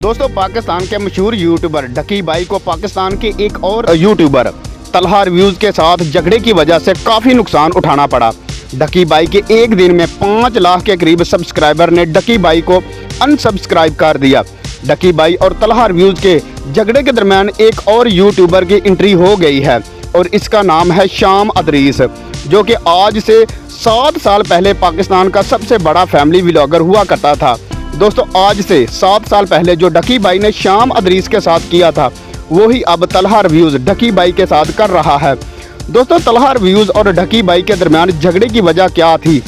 दोस्तों, पाकिस्तान के मशहूर यूट्यूबर डकी भाई को पाकिस्तान के एक और यूट्यूबर तलहा रिव्यूज के साथ झगड़े की वजह से काफ़ी नुकसान उठाना पड़ा। डकी भाई के एक दिन में 5 लाख के करीब सब्सक्राइबर ने डकी भाई को अनसब्सक्राइब कर दिया। डकी भाई और तलहा रिव्यूज के झगड़े के दरमियान एक और यूट्यूबर की एंट्री हो गई है और इसका नाम है शाम अदरीस, जो कि आज से 7 साल पहले पाकिस्तान का सबसे बड़ा फैमिली व्लॉगर हुआ करता था। दोस्तों, आज से 7 साल पहले जो डकी भाई ने शाम अदरीस के साथ किया था, वही अब तलहा रिव्यूज डकी भाई के साथ कर रहा है। दोस्तों, तलहा रिव्यूज और डकी भाई के दरमियान झगड़े की वजह क्या थी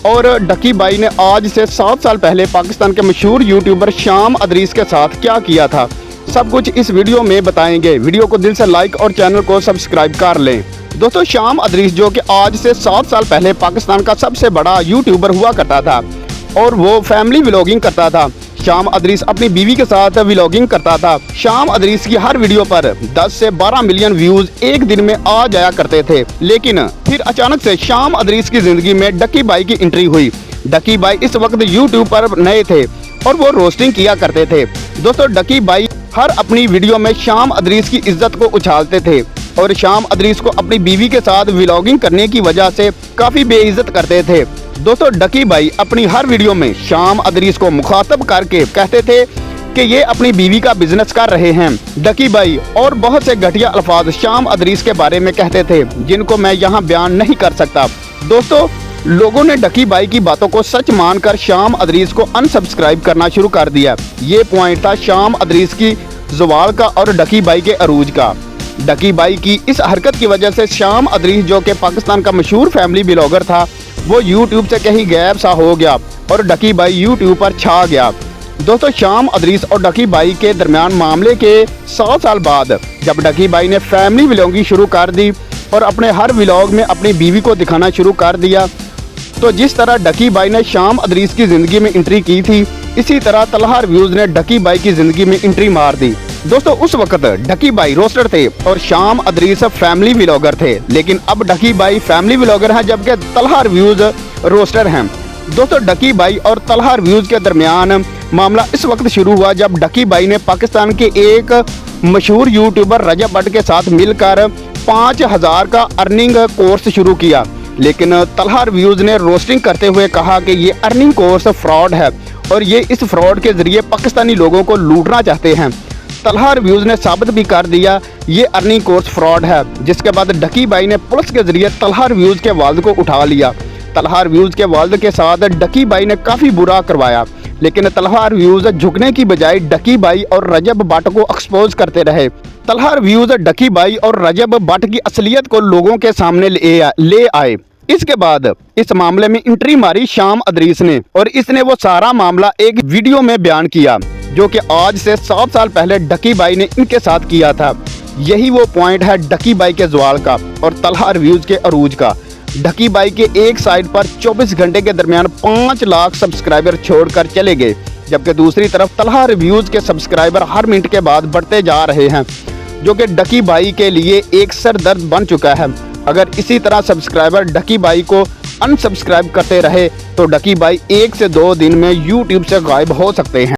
और डकी भाई ने आज से 7 साल पहले पाकिस्तान के मशहूर यूट्यूबर शाम अदरीस के साथ क्या किया था, सब कुछ इस वीडियो में बताएंगे। वीडियो को दिल से लाइक और चैनल को सब्सक्राइब कर लें। दोस्तों, शाम अदरीस जो कि आज से 7 साल पहले पाकिस्तान का सबसे बड़ा यूट्यूबर हुआ करता था और वो फैमिली व्लॉगिंग करता था। शाम अदरीस अपनी बीवी के साथ व्लॉगिंग करता था। शाम अदरीस की हर वीडियो पर 10 से 12 मिलियन व्यूज एक दिन में आ जाया करते थे, लेकिन फिर अचानक से शाम अदरीस की जिंदगी में डकी भाई की एंट्री हुई। डकी भाई इस वक्त यूट्यूब पर नए थे और वो रोस्टिंग किया करते थे। दोस्तों, डकी भाई हर अपनी वीडियो में शाम अदरीस की इज्जत को उछालते थे और शाम अदरीस को अपनी बीवी के साथ व्लॉगिंग करने की वजह से काफी बेइज्जत करते थे। दोस्तों, डकी भाई अपनी हर वीडियो में शाम अदरीस को मुखातब करके कहते थे कि ये अपनी बीवी का बिजनेस कर रहे हैं। डकी भाई और बहुत से घटिया अल्फाज शाम अदरीस के बारे में कहते थे, जिनको मैं यहाँ बयान नहीं कर सकता। दोस्तों, लोगों ने डकी भाई की बातों को सच मानकर शाम अदरीस को अनसब्सक्राइब करना शुरू कर दिया। ये पॉइंट था शाम अदरीस की ज़वाल का और डकी भाई के अरूज का। डकी भाई की इस हरकत की वजह से शाम अदरीस, जो कि पाकिस्तान का मशहूर फैमिली व्लॉगर था, वो यूट्यूब से कहीं गायब सा हो गया और डकी भाई यूट्यूब पर छा गया। दोस्तों, शाम अदरीस और डकी भाई के दरमियान मामले के 100 साल बाद जब डकी भाई ने फैमिली व्लॉगिंग शुरू कर दी और अपने हर व्लॉग में अपनी बीवी को दिखाना शुरू कर दिया, तो जिस तरह डकी भाई ने शाम अदरीस की ज़िंदगी में एंट्री की थी, इसी तरह तलहा रिव्यूज़ ने डकी भाई की ज़िंदगी में एंट्री मार दी। दोस्तों, उस वक्त डकी भाई रोस्टर थे और शाम अदरीस फैमिली व्लॉगर थे, लेकिन अब डकी भाई फैमिली व्लॉगर हैं जबकि तलहा रिव्यूज़ रोस्टर हैं। दोस्तों, डकी भाई और तलहा रिव्यूज़ के दरमियान मामला इस वक्त शुरू हुआ जब डकी भाई ने पाकिस्तान के एक मशहूर यूट्यूबर रजब भट्ट के साथ मिलकर 5000 का अर्निंग कोर्स शुरू किया, लेकिन तलहा रिव्यूज़ ने रोस्टिंग करते हुए कहा कि ये अर्निंग कोर्स फ्रॉड है और ये इस फ्रॉड के जरिए पाकिस्तानी लोगों को लूटना चाहते हैं। तलहा रिव्यूज़ ने साबित भी कर दिया ये अर्निंग कोर्स फ्रॉड है, जिसके बाद डकी भाई ने पुलिस के जरिए तलहा रिव्यूज़ के वालिद को उठा लिया। तलहा रिव्यूज़ के वालिद के साथ डकी भाई ने काफ़ी बुरा करवाया, लेकिन तलहा रिव्यूज़ झुकने की बजाय डकी भाई और रजब भट्ट को एक्सपोज करते रहे। तलहा रिव्यूज़ डकी भाई और रजब भट्ट की असलियत को लोगों के सामने ले आए। इसके बाद इस मामले में एंट्री मारी शाम अदरीस ने और इसने वो सारा मामला एक वीडियो में बयान किया, जो कि आज से 7 साल पहले डकी भाई ने इनके साथ किया था। यही वो पॉइंट है डकी भाई के ज़वाल का और तलहा रिव्यूज़ के अरूज का। डकी भाई के एक साइड पर 24 घंटे के दरमियान 5 लाख सब्सक्राइबर छोड़कर चले गए, जबकि दूसरी तरफ तलहा रिव्यूज़ के सब्सक्राइबर हर मिनट के बाद बढ़ते जा रहे हैं, जो कि डकी भाई के लिए एक सरदर्द बन चुका है। अगर इसी तरह सब्सक्राइबर डकी भाई को अनसब्सक्राइब करते रहे तो डकी भाई 1 से 2 दिन में यूट्यूब से गायब हो सकते हैं।